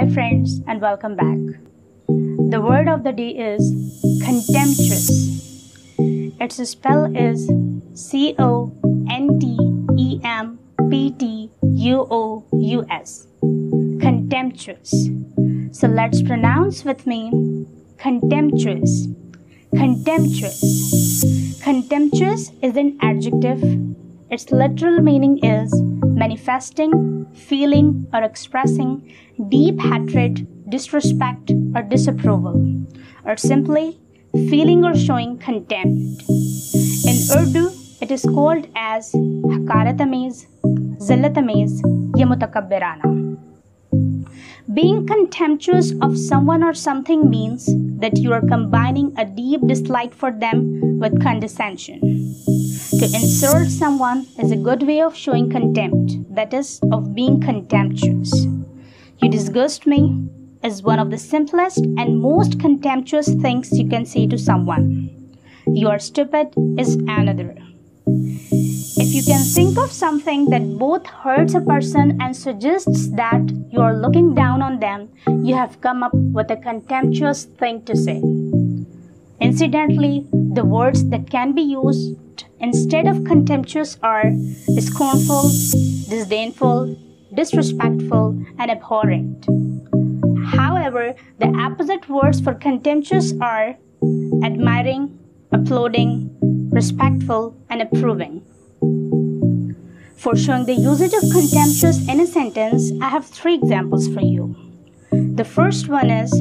Hi friends, and welcome back. The word of the day is contemptuous. Its spell is Contemptuous. Contemptuous. So let's pronounce with me contemptuous. Contemptuous. Contemptuous is an adjective. Its literal meaning is manifesting, feeling, or expressing deep hatred, disrespect, or disapproval, or simply feeling or showing contempt. In Urdu, it is called as hakarat-ameez, zillat-ameez, ya mutakabbirana. Being contemptuous of someone or something means that you are combining a deep dislike for them with condescension. To insult someone is a good way of showing contempt, that is, of being contemptuous. You disgust me is one of the simplest and most contemptuous things you can say to someone. You are stupid is another. If you can think of something that both hurts a person and suggests that you are looking down on them, you have come up with a contemptuous thing to say. Incidentally, the words that can be used instead of contemptuous are scornful, disdainful, disrespectful, and abhorrent. However, the opposite words for contemptuous are admiring, applauding, respectful, and approving. For showing the usage of contemptuous in a sentence, I have 3 examples for you. The first one is,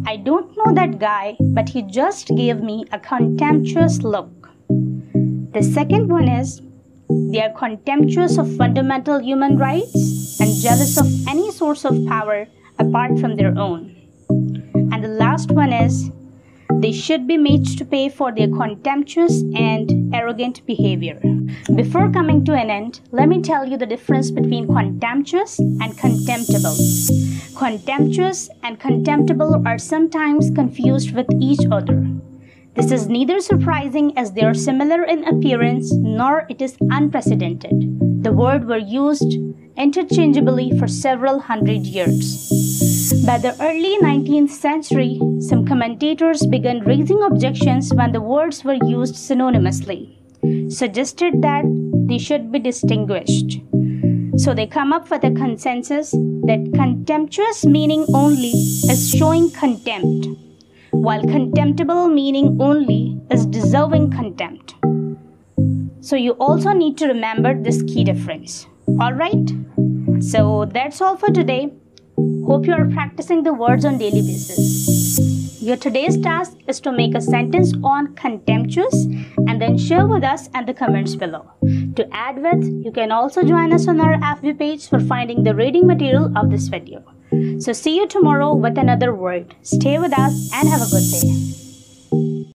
I don't know that guy, but he just gave me a contemptuous look. The second one is, they are contemptuous of fundamental human rights and jealous of any source of power apart from their own. And the last one is, they should be made to pay for their contemptuous and arrogant behavior. Before coming to an end, let me tell you the difference between contemptuous and contemptible. Contemptuous and contemptible are sometimes confused with each other. This is neither surprising as they are similar in appearance, nor it is unprecedented. The words were used interchangeably for several hundred years. By the early 19th century, some commentators began raising objections when the words were used synonymously, suggested that they should be distinguished. So they come up with a consensus that contemptuous meaning only is showing contempt, while contemptible meaning only is deserving contempt. So you also need to remember this key difference. Alright? So that's all for today. Hope you are practicing the words on daily basis. Your today's task is to make a sentence on contemptuous and then share with us in the comments below. To add with, you can also join us on our FB page for finding the reading material of this video. So see you tomorrow with another word. Stay with us and have a good day.